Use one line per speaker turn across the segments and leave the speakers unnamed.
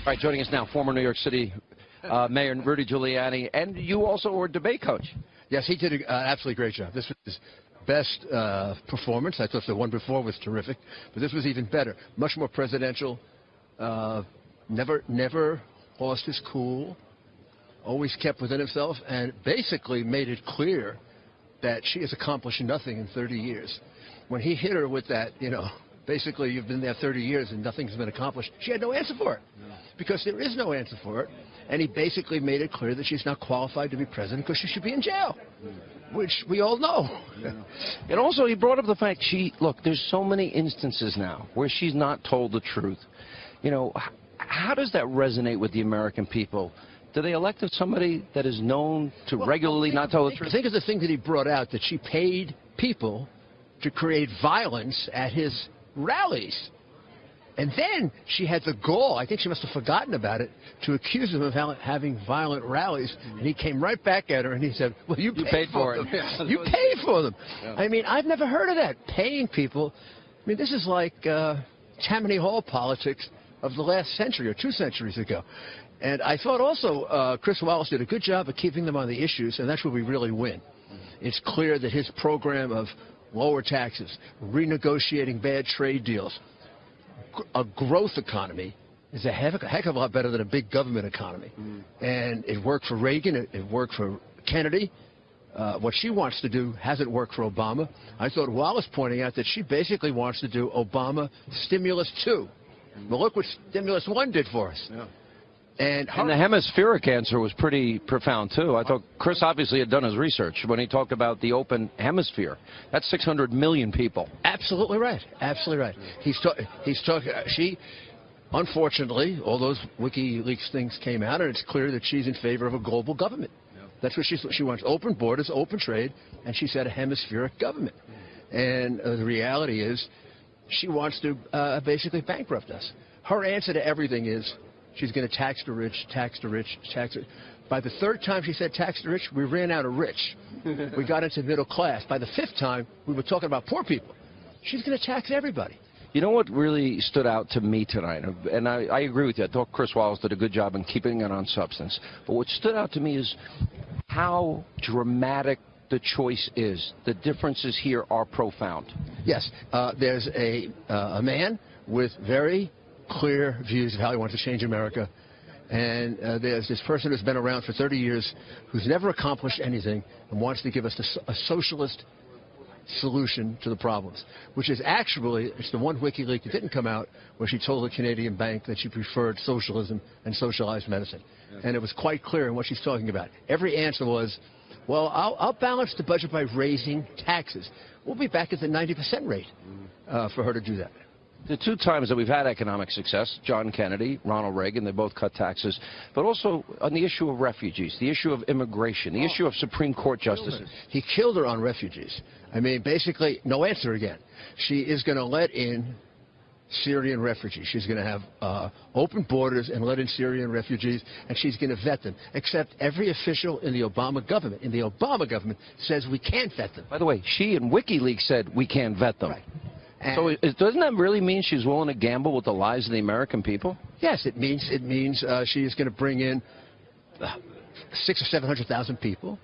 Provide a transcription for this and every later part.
All right, joining us now, former New York City Mayor Rudy Giuliani, and you also were a debate coach.
Yes, he did an absolutely great job. This was his best performance. I thought the one before was terrific, but this was even better. Much more presidential. Never lost his cool. Always kept within himself, and basically made it clear that she has accomplished nothing in 30 years. When he hit her with that, basically you've been there 30 years and nothing's been accomplished, she had no answer for it. Because there is no answer for it. And he basically made it clear that she's not qualified to be president because she should be in jail, which we all know.
And also he brought up the fact look, there's so many instances now where she's not told the truth. How does that resonate with the American people? Do they elect somebody that is known to regularly not tell the truth?
Think of the thing that he brought out, that she paid people to create violence at his rallies. And then she had the gall, I think she must have forgotten about it, to accuse him of having violent rallies. And he came right back at her and he said, well, you paid for them. You paid for them. Yeah. I mean, I've never heard of that, paying people. I mean, this is like Tammany Hall politics of the last century or 2 centuries ago. And I thought also Chris Wallace did a good job of keeping them on the issues, and that's where we really win. It's clear that his program of lower taxes, renegotiating bad trade deals, a growth economy is a heck of a lot better than a big government economy. And it worked for Reagan, it worked for Kennedy. What she wants to do hasn't worked for Obama. I thought Wallace pointing out that she basically wants to do Obama Stimulus 2. Well, look what Stimulus 1 did for us.
Yeah. And the hemispheric answer was pretty profound, too. I thought Chris obviously had done his research when he talked about the open hemisphere. That's 600 million people.
Absolutely right. Absolutely right. He's talking. She, unfortunately, all those WikiLeaks things came out, and it's clear that she's in favor of a global government. That's what she wants: open borders, open trade, and she said a hemispheric government. And the reality is, she wants to basically bankrupt us. Her answer to everything is, she's going to tax the rich, tax the rich, tax it. By the 3rd time she said tax the rich, we ran out of rich. We got into middle class. By the 5th time, we were talking about poor people. She's going to tax everybody.
You know what really stood out to me tonight, and I agree with you. I thought Chris Wallace did a good job in keeping it on substance. But what stood out to me is how dramatic the choice is. The differences here are profound.
Yes. There's a man with very clear views of how he wants to change America, and there's this person who's been around for 30 years who's never accomplished anything and wants to give us a socialist solution to the problems, which is actually, it's the one WikiLeaks that didn't come out, where she told the Canadian bank that she preferred socialism and socialized medicine. And it was quite clear in what she's talking about. Every answer was, well, I'll balance the budget by raising taxes. We'll be back at the 90% rate for her to do that.
The 2 times that we've had economic success, John Kennedy, Ronald Reagan, they both cut taxes, but also on the issue of refugees, the issue of immigration, the issue of Supreme Court justices.
He killed her on refugees. I mean, basically, no answer again. She is going to let in Syrian refugees. She's going to have open borders and let in Syrian refugees, and she's going to vet them. Except every official in the Obama government, says we can't vet them.
By the way, she and WikiLeaks said we can't vet them.
Right.
So doesn't that really mean she's willing to gamble with the lives of the American people?
Yes, it means she is going to bring in 600,000 or 700,000 people,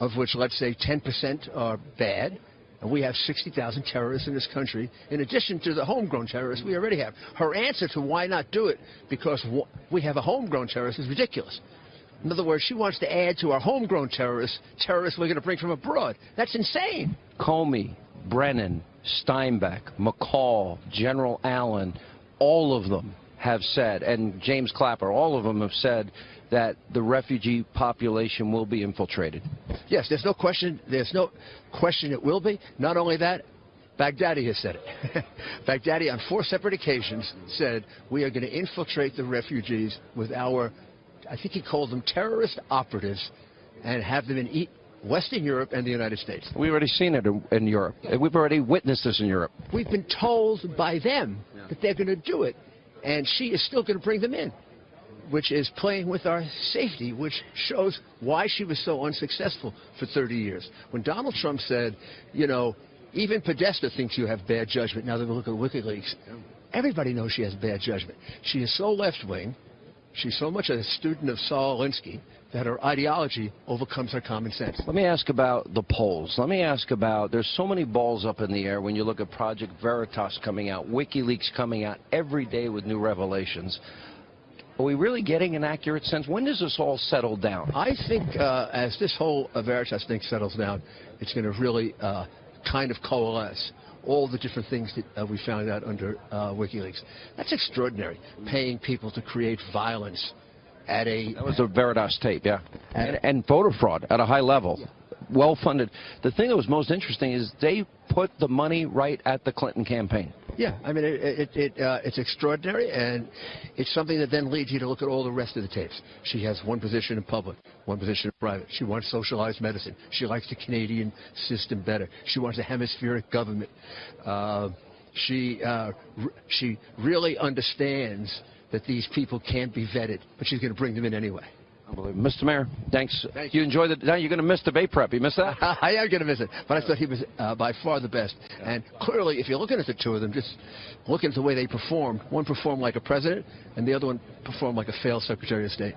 of which, let's say, 10% are bad. And we have 60,000 terrorists in this country, in addition to the homegrown terrorists we already have. Her answer to why not do it, because we have a homegrown terrorist, is ridiculous. In other words, she wants to add to our homegrown terrorists we're going to bring from abroad. That's insane.
Comey, Brennan, Steinbeck, McCall, General Allen, all of them have said, and James Clapper, all of them have said that the refugee population will be infiltrated.
Yes, there's no question it will be. Not only that, Baghdadi has said it. Baghdadi on 4 separate occasions said, we are going to infiltrate the refugees with our, I think he called them terrorist operatives, and have them in Western Europe and the United States.
We've already seen it in Europe. We've already witnessed this in Europe.
We've been told by them that they're going to do it, and she is still going to bring them in, which is playing with our safety, which shows why she was so unsuccessful for 30 years. When Donald Trump said, even Podesta thinks you have bad judgment, now that we look at WikiLeaks, everybody knows she has bad judgment. She is so left-wing She's so much a student of Saul Alinsky that her ideology overcomes her common sense.
Let me ask about the polls. Let me ask about, there's so many balls up in the air when you look at Project Veritas coming out, WikiLeaks coming out every day with new revelations. Are we really getting an accurate sense? When does this all settle down?
I think as this whole Veritas thing settles down, it's going to really kind of coalesce all the different things that we found out under WikiLeaks. That's extraordinary, paying people to create violence at a...
That was the Veritas tape, yeah. And voter fraud at a high level. Yeah. Well-funded. The thing that was most interesting is they put the money right at the Clinton campaign.
Yeah, I mean, it's extraordinary, and it's something that then leads you to look at all the rest of the tapes. She has one position in public, one position in private. She wants socialized medicine. She likes the Canadian system better. She wants a hemispheric government. She really understands that these people can't be vetted, but she's going to bring them in anyway.
Unbelievable. Mr. Mayor, thanks.
Thank
you enjoyed it. Now you're going to miss debate prep. You missed that?
I am going to miss it, but I thought he was by far the best. Yeah. And clearly, if you're looking at the two of them, just looking at the way they performed, one performed like a president, and the other one performed like a failed Secretary of State.